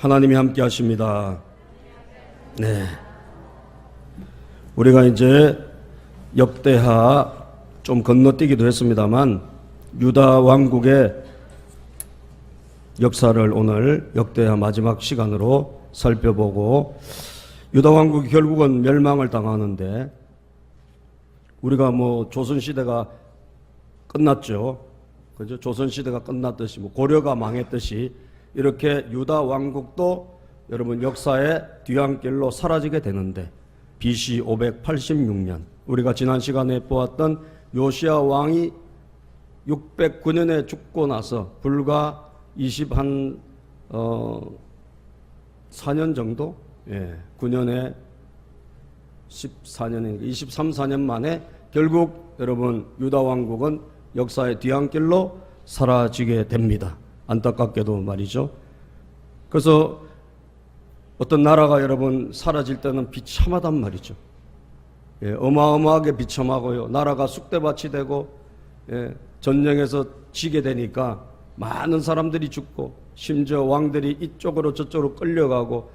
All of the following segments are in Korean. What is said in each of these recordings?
하나님이 함께 하십니다. 네. 우리가 이제 역대하 좀 건너뛰기도 했습니다만 유다 왕국의 역사를 오늘 역대하 마지막 시간으로 살펴보고, 유다 왕국이 결국은 멸망을 당하는데, 우리가 조선시대가 끝났죠. 그죠? 조선시대가 끝났듯이, 고려가 망했듯이, 이렇게 유다 왕국도 여러분 역사의 뒤안길로 사라지게 되는데, BC 586년, 우리가 지난 시간에 보았던 요시야 왕이 609년에 죽고 나서 불과 4년 정도? 9년에 14년이니까 23, 4년 만에 결국 여러분 유다 왕국은 역사의 뒤안길로 사라지게 됩니다. 안타깝게도 말이죠. 그래서 어떤 나라가 여러분 사라질 때는 비참하단 말이죠. 어마어마하게 비참하고요. 나라가 쑥대밭이 되고 전쟁에서 지게 되니까 많은 사람들이 죽고, 심지어 왕들이 이쪽으로 저쪽으로 끌려가고,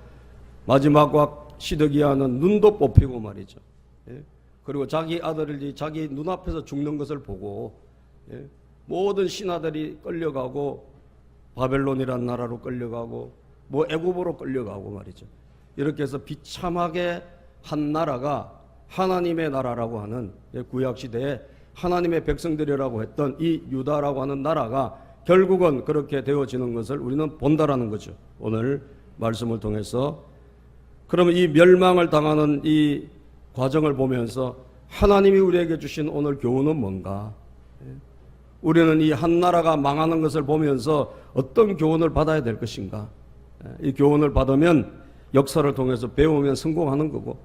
마지막 시드기야는 눈도 뽑히고 말이죠. 그리고 자기 아들이 자기 눈앞에서 죽는 것을 보고 모든 신하들이 끌려가고, 바벨론이라는 나라로 끌려가고, 애굽으로 끌려가고 말이죠. 이렇게 해서 비참하게 한 나라가 하나님의 나라라고 하는, 구약시대에 하나님의 백성들이라고 했던 이 유다라고 하는 나라가 결국은 그렇게 되어지는 것을 우리는 본다라는 거죠. 오늘 말씀을 통해서. 그러면 이 멸망을 당하는 이 과정을 보면서 하나님이 우리에게 주신 오늘 교훈은 뭔가? 우리는 이 한 나라가 망하는 것을 보면서 어떤 교훈을 받아야 될 것인가? 이 교훈을 받으면 역사를 통해서 배우면 성공하는 거고,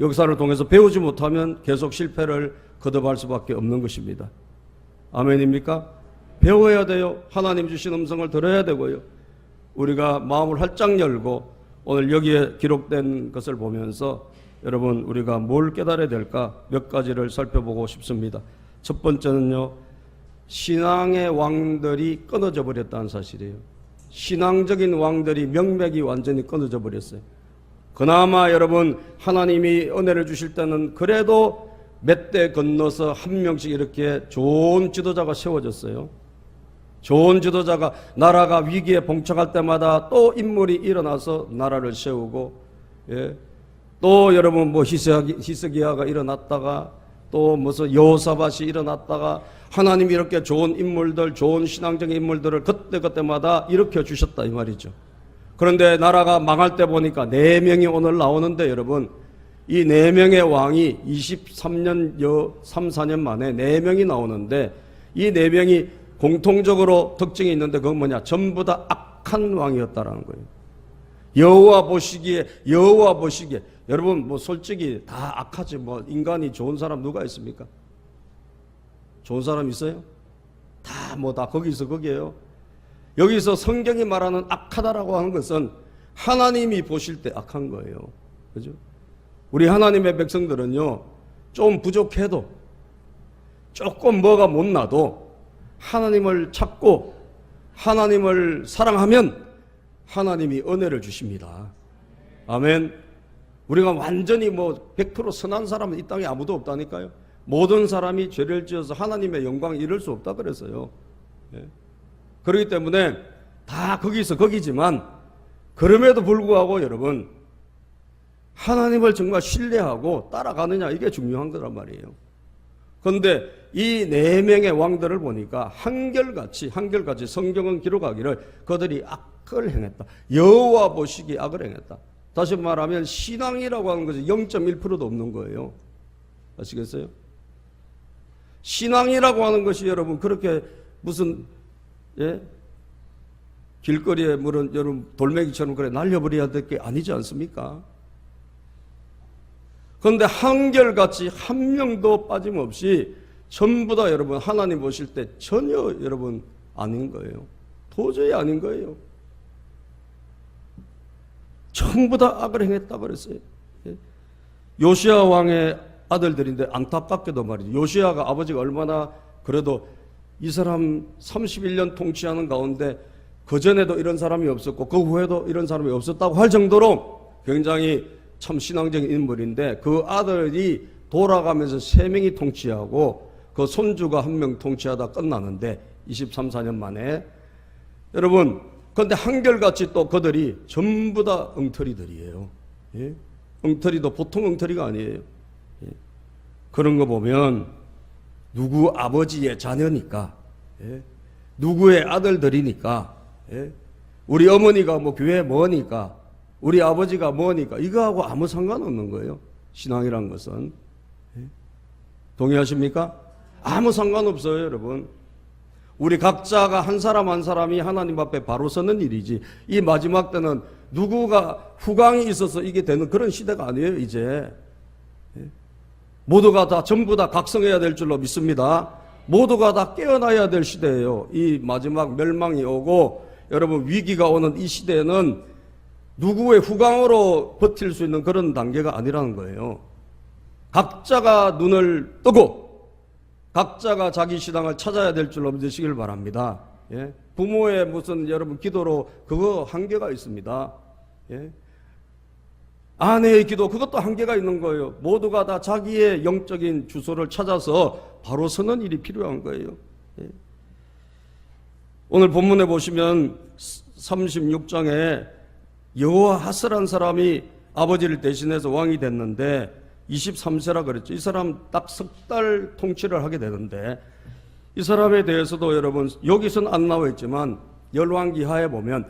역사를 통해서 배우지 못하면 계속 실패를 거듭할 수밖에 없는 것입니다. 아멘입니까? 배워야 돼요. 하나님 주신 음성을 들어야 되고요. 우리가 마음을 활짝 열고 오늘 여기에 기록된 것을 보면서 여러분 우리가 뭘 깨달아야 될까 몇 가지를 살펴보고 싶습니다. 첫 번째는요, 신앙의 왕들이 끊어져 버렸다는 사실이에요. 신앙적인 왕들이 명맥이 완전히 끊어져 버렸어요. 그나마 여러분 하나님이 은혜를 주실 때는 그래도 몇 대 건너서 한 명씩 이렇게 좋은 지도자가 세워졌어요. 좋은 지도자가 나라가 위기에 봉착할 때마다 또 인물이 일어나서 나라를 세우고, 또 여러분 히스기야가 일어났다가 또 무슨 여호사밧이 일어났다가, 하나님이 이렇게 좋은 인물들, 좋은 신앙적인 인물들을 그때마다 일으켜 주셨다 이 말이죠. 그런데 나라가 망할 때 보니까 4명이 오늘 나오는데, 여러분 이 4명의 왕이 23년 3, 4년 만에 4명이 나오는데, 이 4명이 공통적으로 특징이 있는데 그건 뭐냐? 전부 다 악한 왕이었다라는 거예요. 여호와 보시기에 여러분 솔직히 다 악하지. 인간이 좋은 사람 누가 있습니까? 좋은 사람 있어요? 다 거기서 거기에요. 여기서 성경이 말하는 악하다라고 하는 것은 하나님이 보실 때 악한 거예요. 그죠? 우리 하나님의 백성들은요, 좀 부족해도, 조금 뭐가 못나도 하나님을 찾고 하나님을 사랑하면 하나님이 은혜를 주십니다. 아멘. 우리가 완전히 100% 선한 사람은 이 땅에 아무도 없다니까요. 모든 사람이 죄를 지어서 하나님의 영광을 이룰 수 없다 그랬어요. 그렇기 때문에 다 거기서 거기지만, 그럼에도 불구하고 여러분 하나님을 정말 신뢰하고 따라가느냐, 이게 중요한 거란 말이에요. 그런데 이 4명의 왕들을 보니까 한결같이 성경은 기록하기를 그들이 악을 행했다. 여호와 보시기에 악을 행했다. 다시 말하면 신앙이라고 하는 것이 0.1%도 없는 거예요. 아시겠어요? 신앙이라고 하는 것이 여러분 그렇게 무슨 길거리에 여러분 돌멩이처럼 그래 날려버려야 될 게 아니지 않습니까? 그런데 한결같이 한 명도 빠짐없이 전부 다 여러분 하나님 보실 때 전혀 여러분 아닌 거예요. 도저히 아닌 거예요. 전부 다 악을 행했다 그랬어요. 요시야 왕의 아들들인데 안타깝게도 말이죠. 요시야가 아버지가 얼마나 그래도 이 사람 31년 통치하는 가운데 그전에도 이런 사람이 없었고 그 후에도 이런 사람이 없었다고 할 정도로 굉장히 참 신앙적인 인물인데, 그 아들이 돌아가면서 3명이 통치하고 그 손주가 1명 통치하다 끝나는데 23, 4년 만에. 여러분, 그런데 한결같이 또 그들이 전부 다 엉터리들이에요. 예? 엉터리도 보통 엉터리가 아니에요. 예? 그런 거 보면 누구 아버지의 자녀니까, 예? 누구의 아들들이니까, 예? 우리 어머니가 뭐 교회 뭐니까, 우리 아버지가 뭐니까, 이거하고 아무 상관없는 거예요. 신앙이란 것은. 예? 동의하십니까? 아무 상관없어요, 여러분. 우리 각자가 한 사람 한 사람이 하나님 앞에 바로 서는 일이지, 이 마지막 때는 누구가 후광이 있어서 이게 되는 그런 시대가 아니에요, 이제. 모두가 다 전부 다 각성해야 될 줄로 믿습니다. 모두가 다 깨어나야 될 시대예요. 이 마지막 멸망이 오고 여러분 위기가 오는 이 시대에는 누구의 후광으로 버틸 수 있는 그런 단계가 아니라는 거예요. 각자가 눈을 뜨고 각자가 자기 신앙을 찾아야 될 줄로 믿으시길 바랍니다. 예? 부모의 무슨 여러분 기도로 그거 한계가 있습니다. 예? 아내의 기도, 그것도 한계가 있는 거예요. 모두가 다 자기의 영적인 주소를 찾아서 바로 서는 일이 필요한 거예요. 예? 오늘 본문에 보시면 36장에 여호아하스라는 사람이 아버지를 대신해서 왕이 됐는데 23세라 그랬죠. 이 사람 딱 3달 통치를 하게 되는데, 이 사람에 대해서도 여러분 여기서는 안 나와 있지만 열왕기하에 보면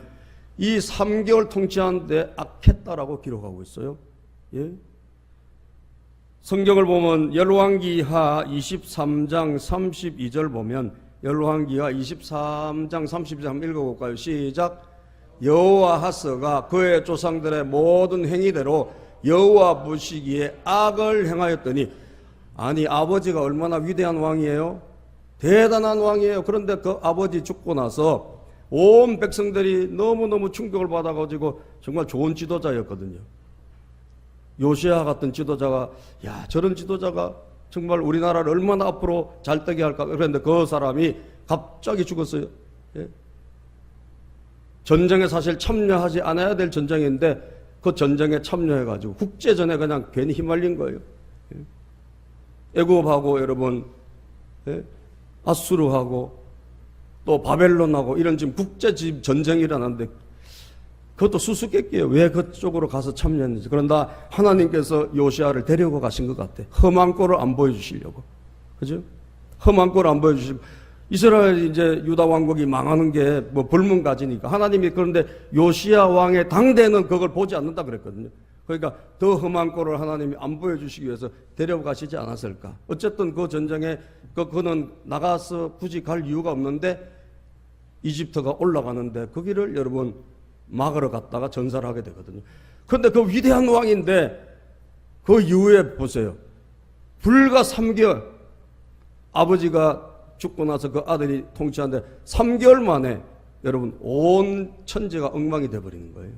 이 3개월 통치하는데 악했다라고 기록하고 있어요. 예? 성경을 보면 열왕기하 23장 32절 보면, 열왕기하 23장 32절 한번 읽어볼까요? 시작. 여호아하스가 그의 조상들의 모든 행위대로 여호와 보시기에 악을 행하였더니, 아니 아버지가 얼마나 위대한 왕이에요? 대단한 왕이에요. 그런데 그 아버지 죽고 나서 온 백성들이 너무너무 충격을 받아가지고 정말 좋은 지도자였거든요. 요시야 같은 지도자가, 야 저런 지도자가 정말 우리나라를 얼마나 앞으로 잘 되게 할까. 그런데 그 사람이 갑자기 죽었어요. 예? 전쟁에 사실 참여하지 않아야 될 전쟁인데 그 전쟁에 참여해가지고 국제전에 그냥 괜히 휘말린 거예요. 예? 애굽하고 여러분, 예? 아수르하고 또 바벨론하고 이런 지금 국제 전쟁이 일어났는데 그것도 수수께끼예요. 왜 그쪽으로 가서 참여했는지. 그런다 하나님께서 요시아를 데리고 가신 것 같아. 험한 꼴을 안 보여주시려고. 그죠? 험한 꼴을 안 보여주시고, 이스라엘 이제 유다 왕국이 망하는 게 뭐 불문가지니까 하나님이, 그런데 요시아 왕의 당대는 그걸 보지 않는다 그랬거든요. 그러니까 더 험한 꼴을 하나님이 안 보여주시기 위해서 데려가시지 않았을까. 어쨌든 그 전쟁에 그는 나가서 굳이 갈 이유가 없는데 이집트가 올라가는데 거기를 여러분 막으러 갔다가 전사를 하게 되거든요. 그런데 그 위대한 왕인데 그 이후에 보세요. 불과 3개월, 아버지가 죽고 나서 그 아들이 통치하는데 3개월 만에 여러분 온 천지가 엉망이 되어버리는 거예요.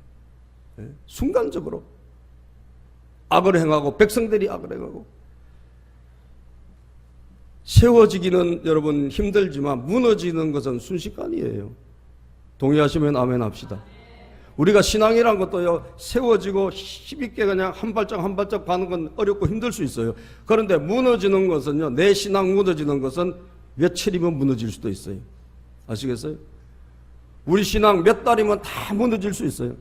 예? 순간적으로 악을 행하고 백성들이 악을 행하고, 세워지기는 여러분 힘들지만 무너지는 것은 순식간이에요. 동의하시면 아멘 합시다. 우리가 신앙이란 것도요, 세워지고 힘있게 그냥 한 발짝 한 발짝 가는 건 어렵고 힘들 수 있어요. 그런데 무너지는 것은요, 내 신앙 무너지는 것은 며칠이면 무너질 수도 있어요. 아시겠어요? 우리 신앙 몇 달이면 다 무너질 수 있어요.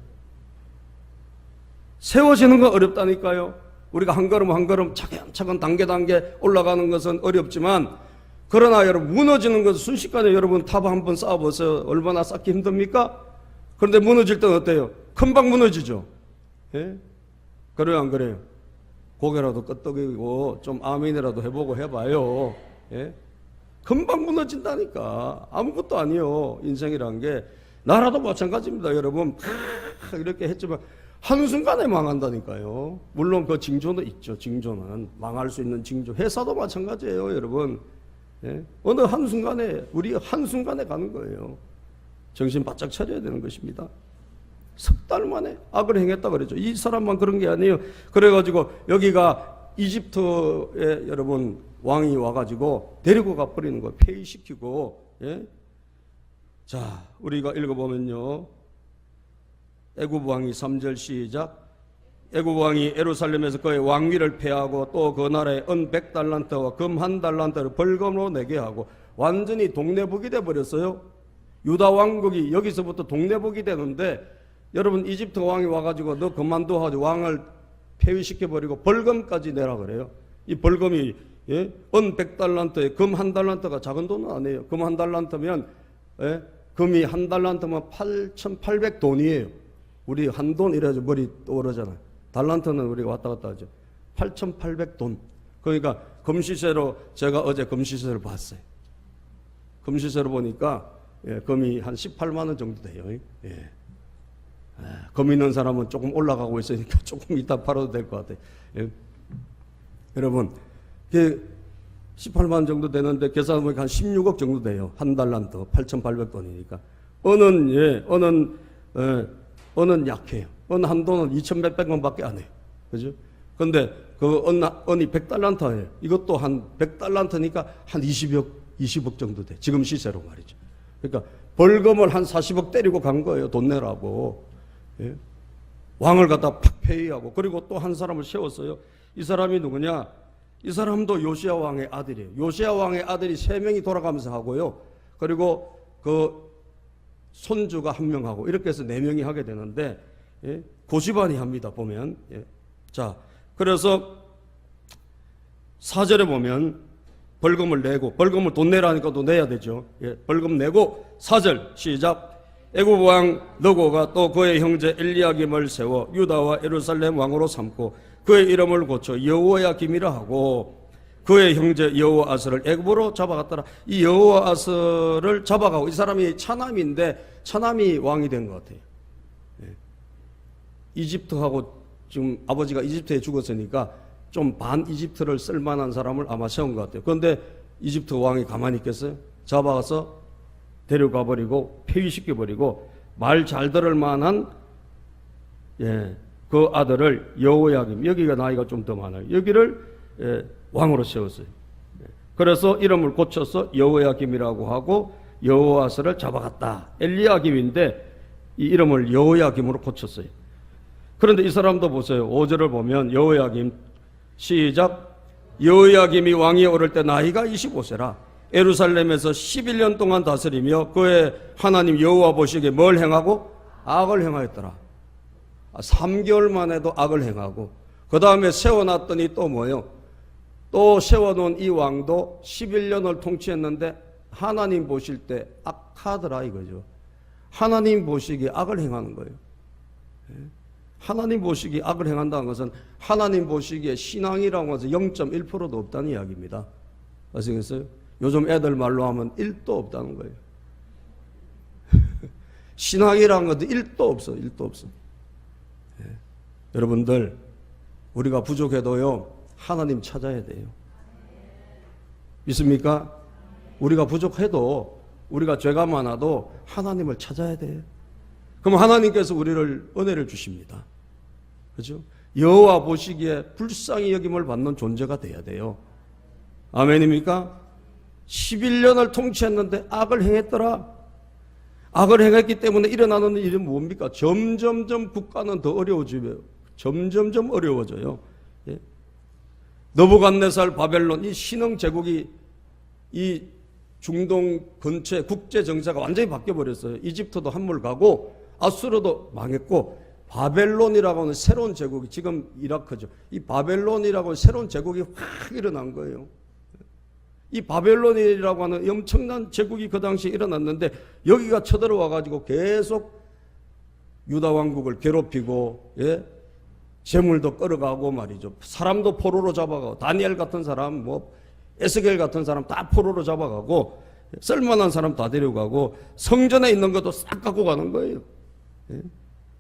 세워지는 건 어렵다니까요. 우리가 한 걸음 한 걸음 차근차근 단계 올라가는 것은 어렵지만, 그러나 여러분 무너지는 것은 순식간에 여러분 탑 한번 쌓아보세요. 얼마나 쌓기 힘듭니까? 그런데 무너질 때는 어때요? 금방 무너지죠. 예? 그래요 안 그래요? 고개라도 끄덕이고 좀 아멘이라도 해보고 해봐요. 예? 금방 무너진다니까. 아무것도 아니요. 인생이란 게. 나라도 마찬가지입니다. 여러분 이렇게 했지만 한순간에 망한다니까요. 물론 그 징조는 있죠. 징조는 망할 수 있는 징조. 회사도 마찬가지예요. 여러분, 예? 어느 한순간에, 우리 한순간에 가는 거예요. 정신 바짝 차려야 되는 것입니다. 3달 만에 악을 행했다 그러죠. 이 사람만 그런 게 아니에요. 그래가지고 여기가 이집트에 여러분 왕이 와가지고 데리고 가버리는 거예요. 폐위시키고. 예? 자, 우리가 읽어보면요. 애굽 왕이 3절 시작. 애굽 왕이 예루살렘에서 그의 왕위를 폐하고 또 그 나라에 은 100달란트와 금 1달란트를 벌금으로 내게 하고 완전히 동네북이 돼버렸어요. 유다 왕국이 여기서부터 동네북이 되는데 여러분 이집트 왕이 와가지고 너 그만둬 하고 왕을 폐위시켜버리고 벌금까지 내라 그래요. 이 벌금이 은 100달란트에 금 1달란트가 작은 돈은 아니에요. 금 1달란트면 금이 1달란트면 8,800돈이에요. 우리 한돈 이래가지고 머리 떠오르잖아요. 달란트는 우리가 왔다 갔다 하죠. 8,800돈. 그러니까 금시세로 제가 어제 금시세를 봤어요. 금시세로 보니까 금이 한 18만 원 정도 돼요. 금 있는 사람은 조금 올라가고 있으니까 조금 이따 팔아도 될 것 같아요. 여러분, 18만 원 정도 되는데 계산해보니까 한 16억 정도 돼요. 한 달란트 8,800돈이니까. 은은 약해요. 은 한 돈은 2,100만 원밖에 안 해요. 그죠? 근데 그 은이 100달란트예요. 이것도 한 100달란트니까 한 20억 정도 돼. 지금 시세로 말이죠. 그러니까 벌금을 한 40억 때리고 간 거예요. 돈 내라고. 왕을 갖다 팍 폐위하고. 그리고 또 한 사람을 세웠어요. 이 사람이 누구냐? 이 사람도 요시야 왕의 아들이에요. 요시야 왕의 아들이 3명이 돌아가면서 하고요. 그리고 그 손주가 1명 하고 이렇게 해서 4명이 하게 되는데 고시반이 합니다. 보면. 자, 그래서 4절에 보면 벌금을 내고, 벌금을 돈 내라니까 또 내야 되죠. 벌금 내고 4절 시작. 애굽 왕 너고가 또 그의 형제 엘리야김을 세워 유다와 예루살렘 왕으로 삼고 그의 이름을 고쳐 여호야김이라 하고 그의 형제 여호아스를 애굽으로 잡아갔더라. 이 여호아스를 잡아가고, 이 사람이 차남인데 차남이 왕이 된 것 같아요. 이집트하고 지금 아버지가 이집트에 죽었으니까 좀 반 이집트를 쓸만한 사람을 아마 세운 것 같아요. 그런데 이집트 왕이 가만히 있겠어요? 잡아가서 데려가 버리고 폐위시켜 버리고 말 잘 들을 만한 그 아들을 여호야김, 여기가 나이가 좀 더 많아요. 여기를 왕으로 세웠어요. 그래서 이름을 고쳐서 여호야김이라고 하고 여호아스를 잡아갔다. 엘리야김인데 이 이름을 여호야김으로 고쳤어요. 그런데 이 사람도 보세요. 5절을 보면 여호야김 시작. 여호야김이 왕위에 오를 때 나이가 25세라. 예루살렘에서 11년 동안 다스리며 그의 하나님 여호와 보시기에 뭘 행하고? 악을 행하였더라. 3개월 만에도 악을 행하고, 그 다음에 세워놨더니 또 뭐예요? 또 세워놓은 이 왕도 11년을 통치했는데 하나님 보실 때 악하더라 이거죠. 하나님 보시기에 악을 행하는 거예요. 하나님 보시기에 악을 행한다는 것은 하나님 보시기에 신앙이라고 해서 0.1%도 없다는 이야기입니다. 아시겠어요? 요즘 애들 말로 하면 1도 없다는 거예요. 신앙이라는 것도 1도 없어. 1도 없어. 여러분들, 우리가 부족해도요 하나님 찾아야 돼요. 믿습니까? 우리가 부족해도, 우리가 죄가 많아도 하나님을 찾아야 돼요. 그럼 하나님께서 우리를 은혜를 주십니다. 그죠? 여호와 보시기에 불쌍히 여김을 받는 존재가 돼야 돼요. 아멘입니까? 11년을 통치했는데 악을 행했더라. 악을 행했기 때문에 일어나는 일은 뭡니까? 점점점 국가는 더 어려워지고요. 점점점 어려워져요. 느부갓네살 바벨론, 이 신흥 제국이 이 중동 근처에 국제 정세가 완전히 바뀌어 버렸어요. 이집트도 한물 가고 아수르도 망했고 바벨론이라고 하는 새로운 제국이, 지금 이라크죠. 이 바벨론이라고 하는 새로운 제국이 확 일어난 거예요. 이 바벨론이라고 하는 엄청난 제국이 그 당시에 일어났는데 여기가 쳐들어와 가지고 계속 유다 왕국을 괴롭히고, 재물도 끌어가고 말이죠. 사람도 포로로 잡아가고, 다니엘 같은 사람, 에스겔 같은 사람 다 포로로 잡아가고, 쓸만한 사람 다 데려가고, 성전에 있는 것도 싹 갖고 가는 거예요.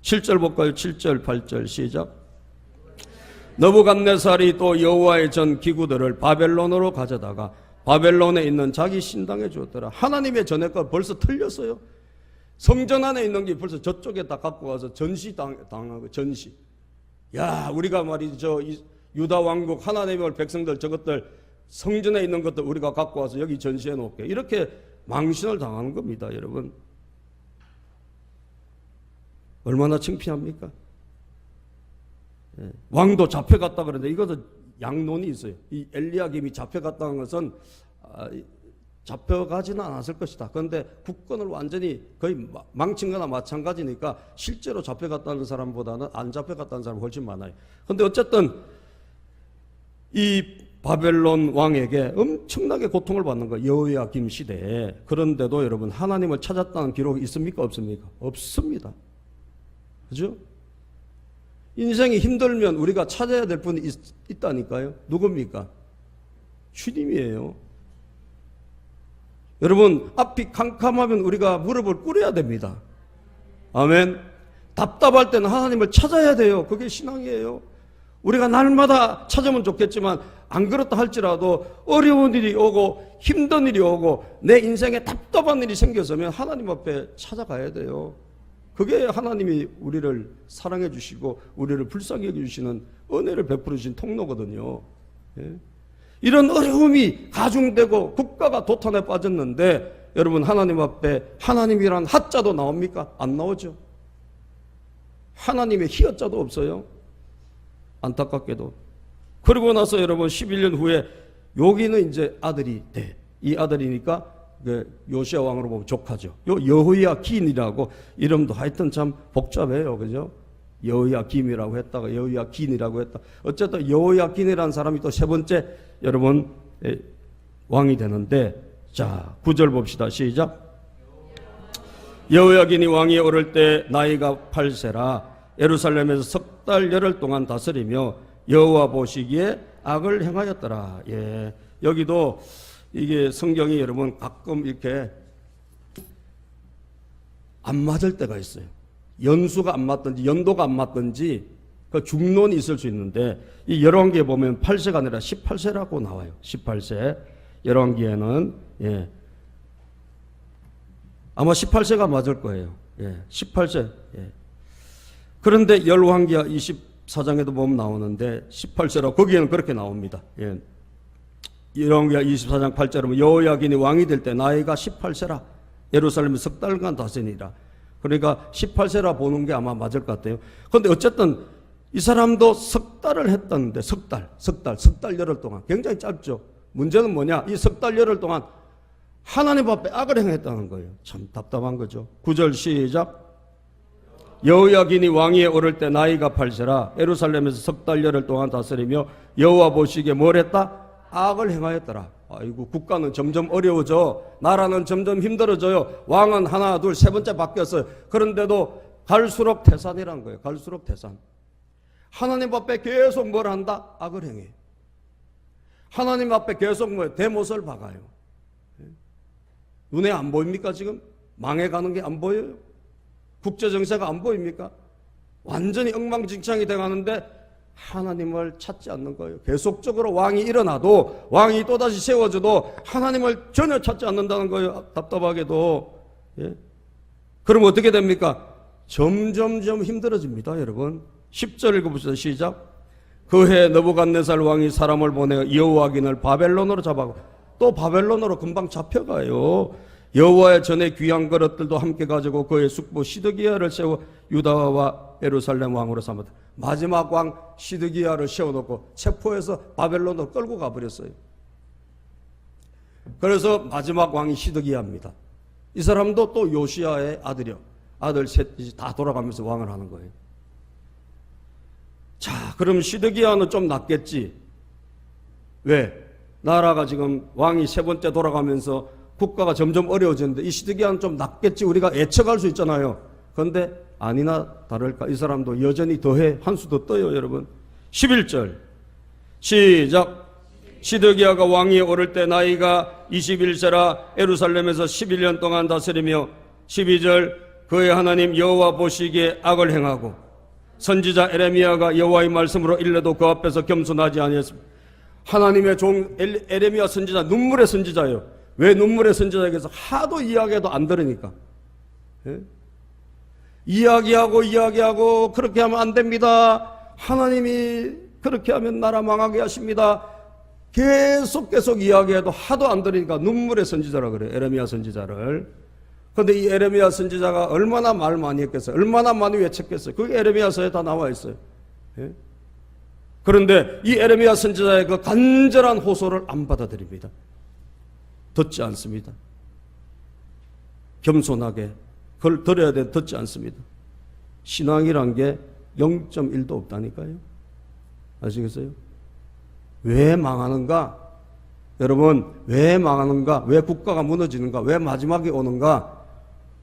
7절 볼까요? 7절 8절 시작. 느부갓네살이 또 여호와의 전 기구들을 바벨론으로 가져다가 바벨론에 있는 자기 신당에 주었더라. 하나님의 전에가 벌써 틀렸어요. 성전 안에 있는 게 벌써 저쪽에 다 갖고 가서 전시당하고, 전시. 야, 우리가 말이죠, 유다 왕국 하나님의 백성들 저것들 성전에 있는 것들 우리가 갖고 와서 여기 전시해 놓을게. 이렇게 망신을 당하는 겁니다, 여러분. 얼마나 창피합니까? 예. 왕도 잡혀갔다 그러는데 이것은 양론이 있어요. 이 엘리야김이 잡혀갔다는 것은 잡혀가지는 않았을 것이다. 그런데 국권을 완전히 거의 망친 거나 마찬가지니까 실제로 잡혀갔다는 사람보다는 안 잡혀갔다는 사람이 훨씬 많아요. 그런데 어쨌든 이 바벨론 왕에게 엄청나게 고통을 받는 거예요. 여호야김 시대에. 그런데도 여러분 하나님을 찾았다는 기록이 있습니까? 없습니까? 없습니다. 그죠? 인생이 힘들면 우리가 찾아야 될 분이 있다니까요. 누굽니까? 주님이에요. 여러분 앞이 캄캄하면 우리가 무릎을 꿇어야 됩니다. 아멘. 답답할 때는 하나님을 찾아야 돼요. 그게 신앙이에요. 우리가 날마다 찾으면 좋겠지만 안 그렇다 할지라도 어려운 일이 오고 힘든 일이 오고 내 인생에 답답한 일이 생겼으면 하나님 앞에 찾아가야 돼요. 그게 하나님이 우리를 사랑해 주시고 우리를 불쌍히 여겨주시는 은혜를 베풀어 주신 통로거든요. 예? 이런 어려움이 가중되고 국가가 도탄에 빠졌는데 여러분 하나님 앞에 하나님이란 하자도 나옵니까? 안 나오죠. 하나님의 히어자도 없어요. 안타깝게도. 그러고 나서 여러분 11년 후에 여기는 이제 아들이 돼. 이 아들이니까 요시야 왕으로 보면 조카죠. 여호야긴이라고 이름도 하여튼 참 복잡해요. 그죠? 여호야김이라고 했다가 여호야긴이라고 했다. 어쨌든 여호야긴이라는 사람이 또 세 번째 여러분 왕이 되는데 자 9절 봅시다. 시작. 여호야긴이 왕이 오를 때 나이가 8세라 예루살렘에서 석 달 열흘 동안 다스리며 여호와 보시기에 악을 행하였더라. 예, 여기도 이게 성경이 여러분 가끔 이렇게 안 맞을 때가 있어요. 연수가 안 맞든지 연도가 안 맞든지 그 중론이 있을 수 있는데 이 열왕기에 보면 8세가 아니라 18세라고 나와요. 18세 열왕기에는 예. 아마 18세가 맞을 거예요. 예. 18세. 예. 그런데 열왕기하 24장에도 보면 나오는데 18세라고 거기에는 그렇게 나옵니다. 예. 열왕기하 24장 8절에 여호야긴이 왕이 될 때 나이가 18세라 예루살렘에 석 달간 다스리니라. 그러니까 18세라 보는 게 아마 맞을 것 같아요. 그런데 어쨌든 이 사람도 석 달을 했다는데 석 달 열흘 동안 굉장히 짧죠. 문제는 뭐냐? 이 석 달 열흘 동안 하나님 앞에 악을 행했다는 거예요. 참 답답한 거죠. 9절 시작. 여호야긴이 왕위에 오를 때 나이가 8세라 예루살렘에서 석 달 열흘 동안 다스리며 여호와 보시기에 뭘 했다? 악을 행하였더라. 아이고 국가는 점점 어려워져. 나라는 점점 힘들어져요. 왕은 하나 둘 세 번째 바뀌었어요. 그런데도 갈수록 태산이라는 거예요. 갈수록 태산. 하나님 앞에 계속 뭘 한다? 악을 행해. 하나님 앞에 계속 뭐 대못을 박아요. 눈에 안 보입니까 지금? 망해가는 게 안 보여요? 국제정세가 안 보입니까? 완전히 엉망진창이 돼가는데 하나님을 찾지 않는 거예요. 계속적으로 왕이 일어나도 왕이 또다시 세워져도 하나님을 전혀 찾지 않는다는 거예요. 답답하게도. 예? 그럼 어떻게 됩니까? 점점점 힘들어집니다. 여러분 10절 읽어보시죠. 시작. 그해 느부갓네살 왕이 사람을 보내 여호야긴을 바벨론으로 잡아가고 또 바벨론으로 금방 잡혀가요. 여호와의 전에 귀한 그릇들도 함께 가지고 그의 숙부 시드기야를 세워 유다와 예루살렘 왕으로 삼았다. 마지막 왕 시드기야를 세워놓고 체포해서 바벨론으로 끌고 가버렸어요. 그래서 마지막 왕이 시드기야입니다. 이 사람도 또 요시야의 아들이요. 아들 셋이 다 돌아가면서 왕을 하는 거예요. 자, 그럼 시드기야는 좀 낫겠지. 왜? 나라가 지금 왕이 세 번째 돌아가면서 국가가 점점 어려워지는데 이 시드기야는 좀 낫겠지 우리가 예측할 수 있잖아요. 그런데 아니나 다를까 이 사람도 여전히 더해 한 수 더 떠요. 여러분 11절 시작. 시드기야가 왕위에 오를 때 나이가 21세라 예루살렘에서 11년 동안 다스리며 12절 그의 하나님 여호와 보시기에 악을 행하고 선지자 에레미야가 여호와의 말씀으로 일러도 그 앞에서 겸손하지 아니했습니다. 하나님의 종 에레미야 선지자 눈물의 선지자예요. 왜 눈물의 선지자에게서 하도 이야기해도 안 들으니까. 예? 이야기하고 그렇게 하면 안 됩니다. 하나님이 그렇게 하면 나라 망하게 하십니다. 계속 이야기해도 하도 안 들으니까 눈물의 선지자라 그래요. 에레미야 선지자를. 그런데 이 에레미야 선지자가 얼마나 말 많이 했겠어요? 얼마나 많이 외쳤겠어요? 그게 에레미야서에 다 나와 있어요. 예? 그런데 이 에레미야 선지자의 그 간절한 호소를 안 받아들입니다. 듣지 않습니다. 겸손하게 그걸 들어야 돼 듣지 않습니다. 신앙이란 게 0.1도 없다니까요. 아시겠어요? 왜 망하는가? 여러분, 왜 망하는가? 왜 국가가 무너지는가? 왜 마지막이 오는가?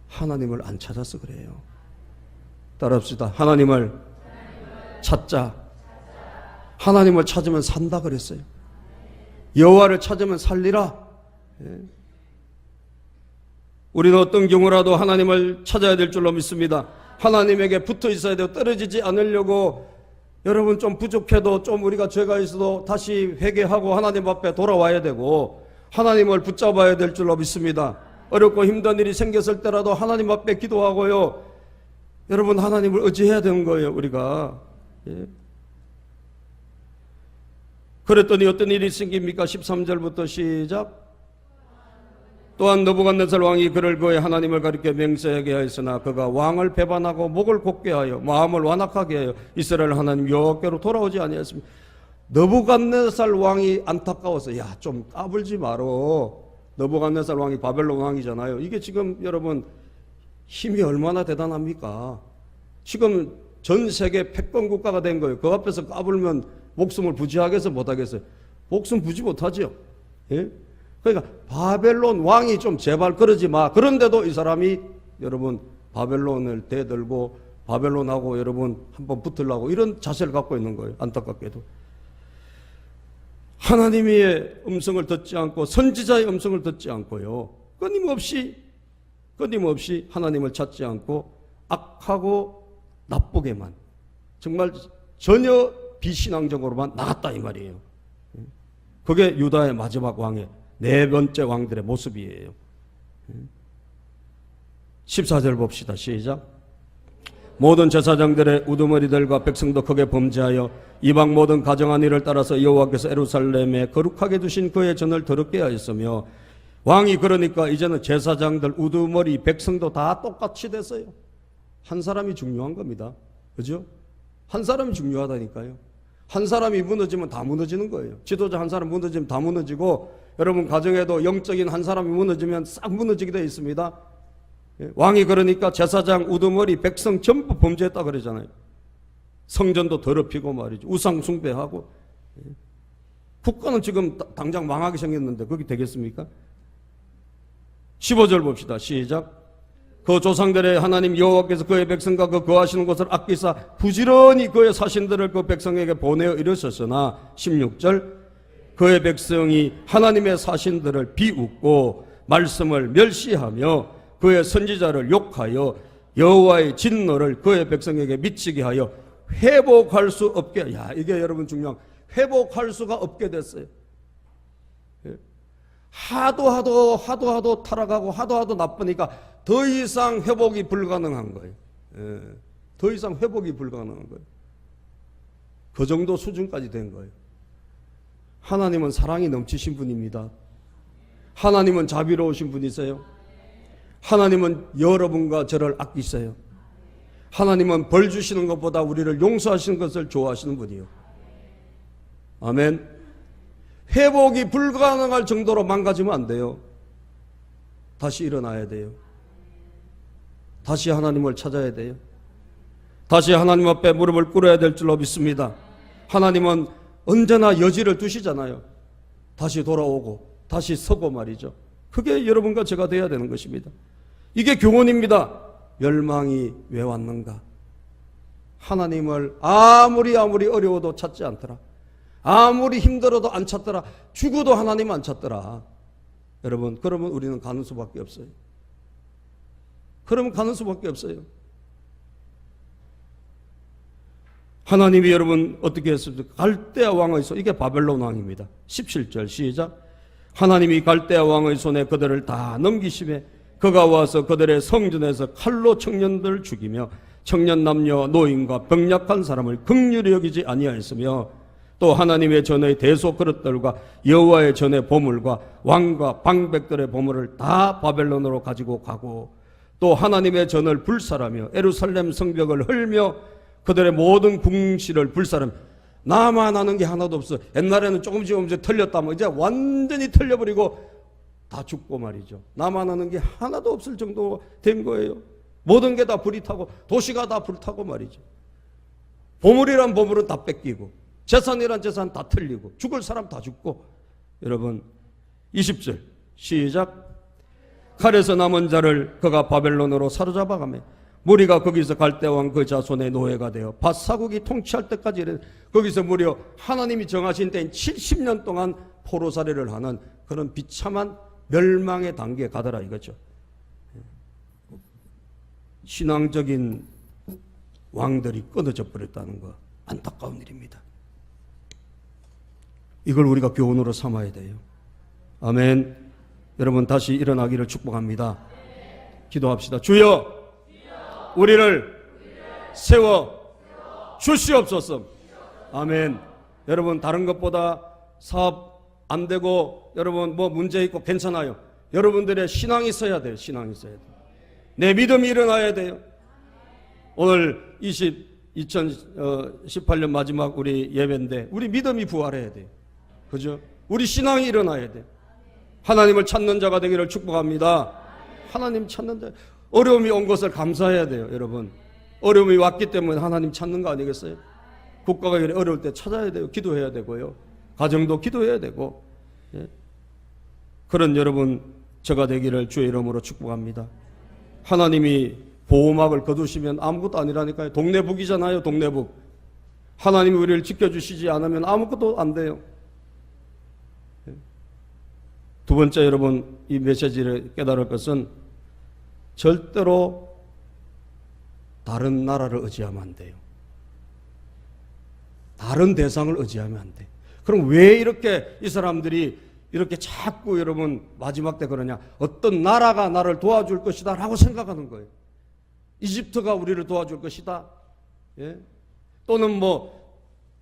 하나님을 안 찾아서 그래요. 따라합시다. 하나님을 찾자. 하나님을 찾으면 산다 그랬어요. 여호와를 찾으면 살리라. 예. 우리는 어떤 경우라도 하나님을 찾아야 될 줄로 믿습니다. 하나님에게 붙어 있어야 되고 떨어지지 않으려고 여러분 좀 부족해도 좀 우리가 죄가 있어도 다시 회개하고 하나님 앞에 돌아와야 되고 하나님을 붙잡아야 될 줄로 믿습니다. 어렵고 힘든 일이 생겼을 때라도 하나님 앞에 기도하고요. 여러분 하나님을 의지해야 되는 거예요. 우리가. 예. 그랬더니 어떤 일이 생깁니까? 13절부터 시작. 또한 느부갓네살 왕이 그를 그의 하나님을 가리켜 맹세하게 하였으나 그가 왕을 배반하고 목을 곧게 하여 마음을 완악하게 하여 이스라엘 하나님 여호와께로 돌아오지 아니하였습니다. 느부갓네살 왕이 안타까워서 야 좀 까불지 마라. 느부갓네살 왕이 바벨론 왕이잖아요. 이게 지금 여러분 힘이 얼마나 대단합니까? 지금 전 세계 패권 국가가 된 거예요. 그 앞에서 까불면 목숨을 부지하겠어 못하겠어요? 목숨 부지 못하죠. 예? 그러니까 바벨론 왕이 좀 제발 그러지 마. 그런데도 이 사람이 여러분 바벨론을 대들고 바벨론하고 여러분 한번 붙으려고 이런 자세를 갖고 있는 거예요. 안타깝게도. 하나님의 음성을 듣지 않고 선지자의 음성을 듣지 않고요. 끊임없이 하나님을 찾지 않고 악하고 나쁘게만 정말 전혀 비신앙적으로만 나갔다 이 말이에요. 그게 유다의 마지막 왕의 네 번째 왕들의 모습이에요. 14절 봅시다. 시작. 모든 제사장들의 우두머리들과 백성도 크게 범죄하여 이방 모든 가정한 일을 따라서 여호와께서 예루살렘에 거룩하게 두신 그의 전을 더럽게 하였으며 왕이 그러니까 이제는 제사장들 우두머리 백성도 다 똑같이 됐어요. 한 사람이 중요한 겁니다. 그죠? 한 사람이 중요하다니까요. 한 사람이 무너지면 다 무너지는 거예요. 지도자 한 사람 무너지면 다 무너지고 여러분 가정에도 영적인 한 사람이 무너지면 싹 무너지게 되어 있습니다. 왕이 그러니까 제사장 우두머리 백성 전부 범죄했다 그러잖아요. 성전도 더럽히고 말이죠. 우상 숭배하고. 국가는 지금 당장 망하게 생겼는데 그게 되겠습니까? 15절 봅시다. 시작. 그 조상들의 하나님 여호와께서 그의 백성과 그 거하시는 곳을 아끼사 부지런히 그의 사신들을 그 백성에게 보내어 이르셨으나 16절 그의 백성이 하나님의 사신들을 비웃고 말씀을 멸시하며 그의 선지자를 욕하여 여호와의 진노를 그의 백성에게 미치게 하여 회복할 수 없게. 야, 이게 여러분 중요한, 회복할 수가 없게 됐어요. 하도 타락하고 하도 나쁘니까 더 이상 회복이 불가능한 거예요. 더 이상 회복이 불가능한 거예요. 그 정도 수준까지 된 거예요. 하나님은 사랑이 넘치신 분입니다. 하나님은 자비로우신 분이세요. 하나님은 여러분과 저를 아끼세요. 하나님은 벌 주시는 것보다 우리를 용서하시는 것을 좋아하시는 분이요. 아멘. 회복이 불가능할 정도로 망가지면 안 돼요. 다시 일어나야 돼요. 다시 하나님을 찾아야 돼요. 다시 하나님 앞에 무릎을 꿇어야 될 줄로 믿습니다. 하나님은 언제나 여지를 두시잖아요. 다시 돌아오고 다시 서고 말이죠. 그게 여러분과 제가 돼야 되는 것입니다. 이게 교훈입니다. 멸망이 왜 왔는가? 하나님을 아무리 어려워도 찾지 않더라. 아무리 힘들어도 안 찾더라. 죽어도 하나님 안 찾더라. 여러분, 그러면 우리는 가는 수밖에 없어요. 그러면 가는 수밖에 없어요. 하나님이 여러분 어떻게 했습니까? 갈대아 왕의 손, 이게 바벨론 왕입니다. 17절 시작. 하나님이 갈대아 왕의 손에 그들을 다 넘기심에 그가 와서 그들의 성전에서 칼로 청년들을 죽이며 청년 남녀 노인과 병약한 사람을 긍휼히 여기지 아니하였으며 또 하나님의 전의 대소 그릇들과 여호와의 전의 보물과 왕과 방백들의 보물을 다 바벨론으로 가지고 가고 또 하나님의 전을 불살하며 예루살렘 성벽을 헐며 그들의 모든 궁실을 불살하며 나만 아는 게 하나도 없어. 옛날에는 조금씩 털렸다면 이제 완전히 털려버리고 다 죽고 말이죠. 나만 아는 게 하나도 없을 정도 된 거예요. 모든 게 다 불이 타고 도시가 다 불타고 말이죠. 보물이란 보물은 다 뺏기고 재산이란 재산 다 털리고 죽을 사람 다 죽고. 여러분 20절 시작. 칼에서 남은 자를 그가 바벨론으로 사로잡아가며 무리가 거기서 갈대왕 그 자손의 노예가 되어 밧사국이 통치할 때까지 이래. 거기서 무려 하나님이 정하신 때인 70년 동안 포로살이를 하는 그런 비참한 멸망의 단계에 가더라 이거죠. 신앙적인 왕들이 끊어져 버렸다는 거 안타까운 일입니다. 이걸 우리가 교훈으로 삼아야 돼요. 아멘. 여러분 다시 일어나기를 축복합니다. 기도합시다. 주여 우리를 세워 주시옵소서. 아멘. 여러분 다른 것보다 사업 안 되고 여러분 뭐 문제 있고 괜찮아요. 여러분들의 신앙이 있어야 돼요. 신앙이 있어야 돼요. 내 믿음이 일어나야 돼요. 오늘 2018년 마지막 우리 예배인데 우리 믿음이 부활해야 돼요. 그죠? 우리 신앙이 일어나야 돼요. 하나님을 찾는 자가 되기를 축복합니다. 하나님 찾는 자. 어려움이 온 것을 감사해야 돼요. 여러분 어려움이 왔기 때문에 하나님 찾는 거 아니겠어요? 국가가 어려울 때 찾아야 돼요. 기도해야 되고요. 가정도 기도해야 되고. 예. 그런 여러분 저가 되기를 주의 이름으로 축복합니다. 하나님이 보호막을 거두시면 아무것도 아니라니까요. 동네북이잖아요. 동네북. 하나님이 우리를 지켜주시지 않으면 아무것도 안 돼요. 두 번째 여러분 이 메시지를 깨달을 것은 절대로 다른 나라를 의지하면 안 돼요. 다른 대상을 의지하면 안 돼. 그럼 왜 이렇게 이 사람들이 이렇게 자꾸 여러분 마지막 때 그러냐? 어떤 나라가 나를 도와줄 것이다 라고 생각하는 거예요. 이집트가 우리를 도와줄 것이다. 예? 또는 뭐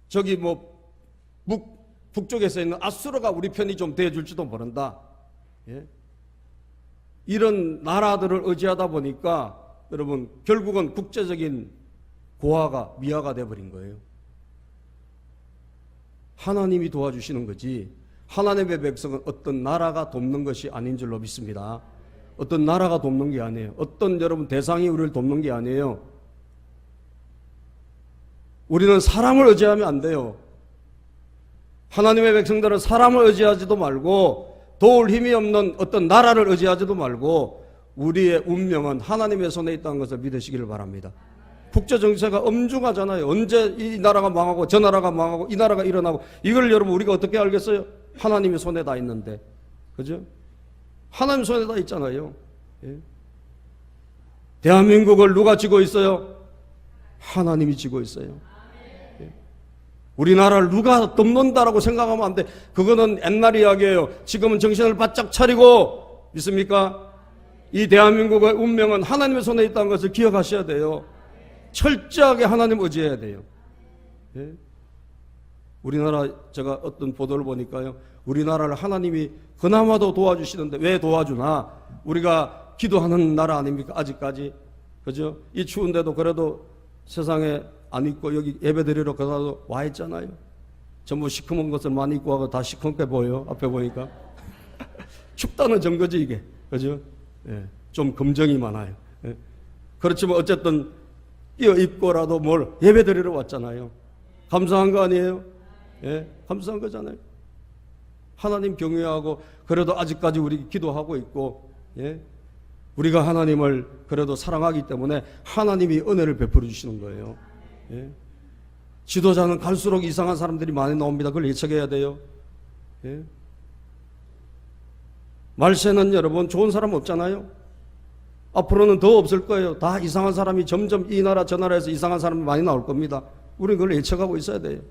저기 뭐 북쪽에서 있는 아수르가 우리 편이 좀 돼줄지도 모른다. 예? 이런 나라들을 의지하다 보니까 여러분 결국은 국제적인 고아가 미아가 돼버린 거예요. 하나님이 도와주시는 거지 하나님의 백성은 어떤 나라가 돕는 것이 아닌 줄로 믿습니다. 어떤 나라가 돕는 게 아니에요. 어떤 여러분 대상이 우리를 돕는 게 아니에요. 우리는 사람을 의지하면 안 돼요. 하나님의 백성들은 사람을 의지하지도 말고 도울 힘이 없는 어떤 나라를 의지하지도 말고 우리의 운명은 하나님의 손에 있다는 것을 믿으시기를 바랍니다. 국제정세가 엄중하잖아요. 언제 이 나라가 망하고 저 나라가 망하고 이 나라가 일어나고 이걸 여러분 우리가 어떻게 알겠어요? 하나님의 손에 다 있는데. 그죠? 하나님 손에 다 있잖아요. 예? 대한민국을 누가 쥐고 있어요? 하나님이 쥐고 있어요. 예? 우리나라를 누가 돕는다라고 생각하면 안 돼. 그거는 옛날 이야기예요. 지금은 정신을 바짝 차리고 믿습니까? 이 대한민국의 운명은 하나님의 손에 있다는 것을 기억하셔야 돼요. 철저하게 하나님 의지해야 돼요. 예? 우리나라 제가 어떤 보도를 보니까요. 우리나라를 하나님이 그나마도 도와주시는데 왜 도와주나? 우리가 기도하는 나라 아닙니까? 아직까지. 그죠? 이 추운데도 그래도 세상에 안 입고 여기 예배 드리러 가서 와 있잖아요. 전부 시커먼 것을 많이 입고 와서 다 시커멓게 보여요. 앞에 보니까. 춥다는 증거지 이게. 그죠? 예. 좀 검정이 많아요. 예. 그렇지만 어쨌든 끼어 입고라도 뭘 예배 드리러 왔잖아요. 감사한 거 아니에요? 예, 감사한 거잖아요. 하나님 경외하고 그래도 아직까지 우리 기도하고 있고, 예, 우리가 하나님을 그래도 사랑하기 때문에 하나님이 은혜를 베풀어 주시는 거예요. 예. 지도자는 갈수록 이상한 사람들이 많이 나옵니다. 그걸 예측해야 돼요. 예. 말세는 여러분 좋은 사람 없잖아요. 앞으로는 더 없을 거예요. 다 이상한 사람이 점점 이 나라 저 나라에서 이상한 사람이 많이 나올 겁니다. 우리는 그걸 예측하고 있어야 돼요.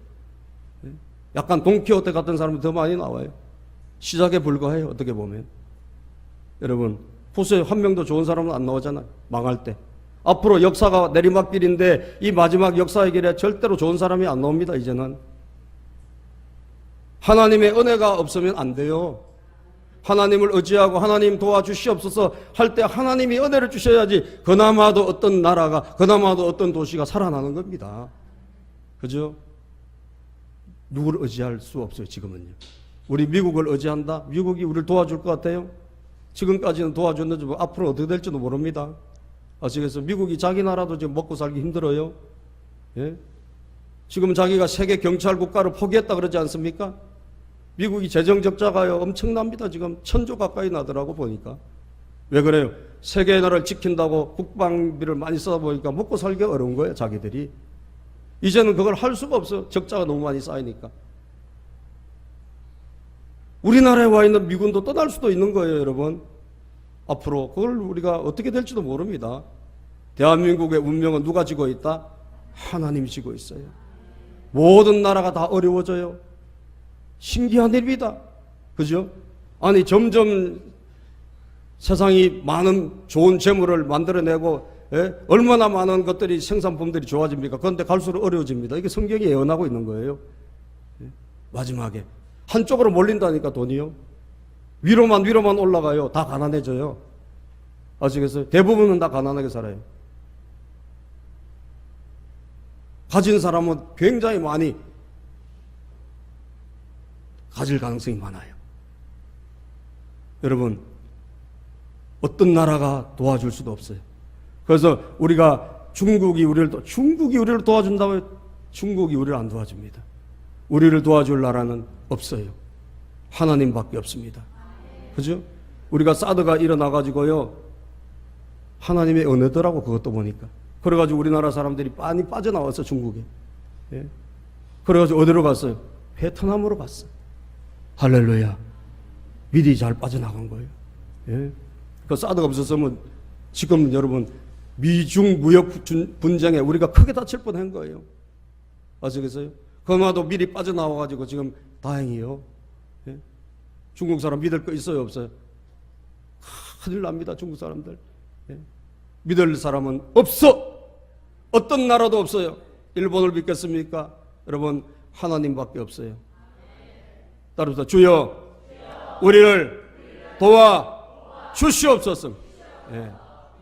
약간 돈키호테 같은 사람이 더 많이 나와요. 시작에 불과해요. 어떻게 보면. 여러분 보세요. 한 명도 좋은 사람은 안 나오잖아요. 망할 때. 앞으로 역사가 내리막길인데 이 마지막 역사의 길에 절대로 좋은 사람이 안 나옵니다. 이제는. 하나님의 은혜가 없으면 안 돼요. 하나님을 의지하고 하나님 도와주시옵소서 할 때 하나님이 은혜를 주셔야지 그나마도 어떤 나라가, 그나마도 어떤 도시가 살아나는 겁니다. 그죠? 누구를 의지할 수 없어요, 지금은요. 우리 미국을 의지한다? 미국이 우리를 도와줄 것 같아요? 지금까지는 도와줬는지 뭐 앞으로 어떻게 될지도 모릅니다. 아시겠어요? 미국이 자기 나라도 지금 먹고 살기 힘들어요. 예? 지금 자기가 세계 경찰 국가를 포기했다 그러지 않습니까? 미국이 재정 적자가요 엄청납니다. 지금 1,000조 가까이 나더라고 보니까. 왜 그래요? 세계 나라를 지킨다고 국방비를 많이 쓰다 보니까 먹고 살기 어려운 거예요, 자기들이. 이제는 그걸 할 수가 없어요. 적자가 너무 많이 쌓이니까. 우리나라에 와 있는 미군도 떠날 수도 있는 거예요, 여러분. 앞으로 그걸 우리가 어떻게 될지도 모릅니다. 대한민국의 운명은 누가 지고 있다? 하나님이 지고 있어요. 모든 나라가 다 어려워져요. 신기한 일입니다. 그죠? 아니 점점 세상이 많은 좋은 재물을 만들어내고 얼마나 많은 것들이 생산품들이 좋아집니까? 그런데 갈수록 어려워집니다. 이게 성경이 예언하고 있는 거예요. 마지막에 한쪽으로 몰린다니까 돈이요. 위로만 올라가요. 다 가난해져요. 아시겠어요? 대부분은 다 가난하게 살아요. 가진 사람은 굉장히 많이 가질 가능성이 많아요. 여러분, 어떤 나라가 도와줄 수도 없어요. 그래서 우리가 중국이 우리를 도와준다고요? 중국이 우리를 안 도와줍니다. 우리를 도와줄 나라는 없어요. 하나님밖에 없습니다. 그죠? 우리가 사드가 일어나가지고요, 하나님의 은혜더라고, 그것도 보니까. 그래가지고 우리나라 사람들이 많이 빠져나왔어, 중국에. 예? 그래가지고 어디로 갔어요? 베트남으로 갔어. 할렐루야. 미리 잘 빠져나간 거예요. 예? 그 사드가 없었으면 지금 여러분 미중 무역 분쟁에 우리가 크게 다칠 뻔한 거예요. 아시겠어요? 그나마도 미리 빠져나와가지고 지금 다행이요. 예? 중국 사람 믿을 거 있어요, 없어요? 큰일 납니다, 중국 사람들. 예? 믿을 사람은 없어. 어떤 나라도 없어요. 일본을 믿겠습니까? 여러분, 하나님밖에 없어요. 따라서 주여 우리를 도와 주시옵소서. 예.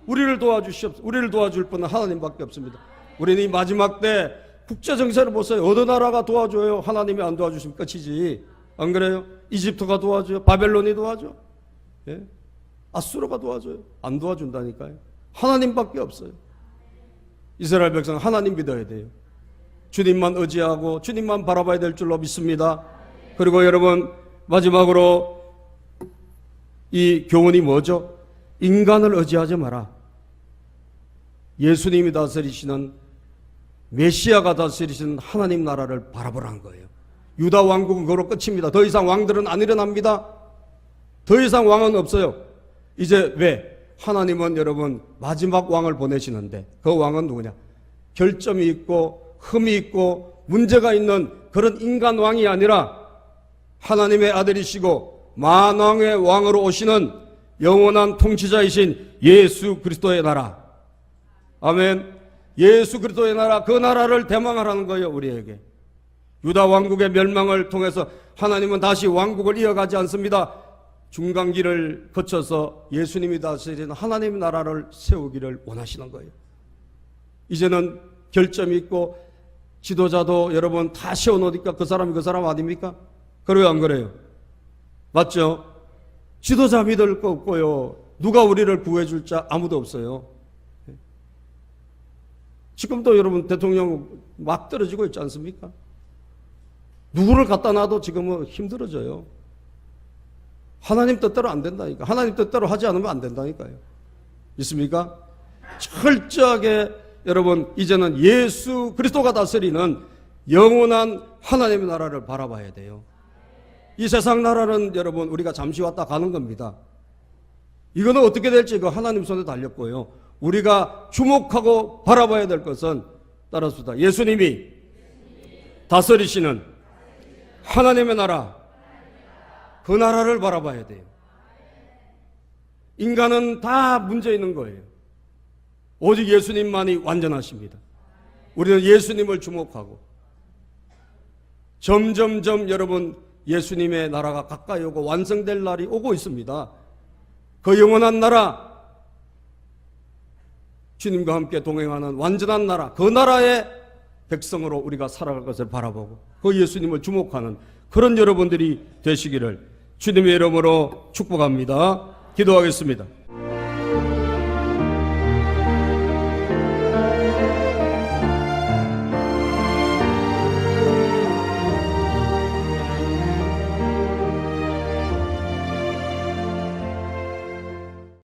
우리를 도와주시옵소서. 우리를 도와줄 분은 하나님밖에 없습니다. 우리는 이 마지막 때 국제 정세를 보세요. 어느 나라가 도와줘요? 하나님이 안 도와주시면 끝이지. 안 그래요? 이집트가 도와줘요? 바벨론이 도와줘? 예? 아수르가 도와줘요? 안 도와준다니까요. 하나님밖에 없어요. 이스라엘 백성 하나님 믿어야 돼요. 주님만 의지하고 주님만 바라봐야 될 줄로 믿습니다. 그리고 여러분, 마지막으로 이 교훈이 뭐죠? 인간을 의지하지 마라. 예수님이 다스리시는, 메시아가 다스리시는 하나님 나라를 바라보라는 거예요. 유다 왕국은 그로 끝입니다. 더 이상 왕들은 안 일어납니다. 더 이상 왕은 없어요. 이제 왜? 하나님은 여러분 마지막 왕을 보내시는데, 그 왕은 누구냐? 결점이 있고 흠이 있고 문제가 있는 그런 인간 왕이 아니라 하나님의 아들이시고 만왕의 왕으로 오시는 영원한 통치자이신 예수 그리스도의 나라. 아멘. 예수 그리스도의 나라, 그 나라를 대망하라는 거예요, 우리에게. 유다 왕국의 멸망을 통해서 하나님은 다시 왕국을 이어가지 않습니다. 중간기를 거쳐서 예수님이 다스리는 하나님의 나라를 세우기를 원하시는 거예요. 이제는 결점이 있고 지도자도 여러분 다 세워놓으니까 그 사람이 그 사람 아닙니까? 그래요, 안 그래요? 맞죠? 지도자 믿을 거 없고요. 누가 우리를 구해줄 자 아무도 없어요. 지금도 여러분 대통령 막 떨어지고 있지 않습니까? 누구를 갖다 놔도 지금은 힘들어져요. 하나님 뜻대로 안 된다니까. 하나님 뜻대로 하지 않으면 안 된다니까요. 있습니까? 철저하게 여러분 이제는 예수 그리스도가 다스리는 영원한 하나님의 나라를 바라봐야 돼요. 이 세상 나라는 여러분 우리가 잠시 왔다 가는 겁니다. 이거는 어떻게 될지 그 하나님 손에 달렸고요. 우리가 주목하고 바라봐야 될 것은 따라서 예수님이 다스리시는 하나님의 나라, 그 나라를 바라봐야 돼요. 인간은 다 문제 있는 거예요. 오직 예수님만이 완전하십니다. 우리는 예수님을 주목하고 점점점 여러분 예수님의 나라가 가까이 오고 완성될 날이 오고 있습니다. 그 영원한 나라, 주님과 함께 동행하는 완전한 나라, 그 나라의 백성으로 우리가 살아갈 것을 바라보고 그 예수님을 주목하는 그런 여러분들이 되시기를 주님의 이름으로 축복합니다. 기도하겠습니다.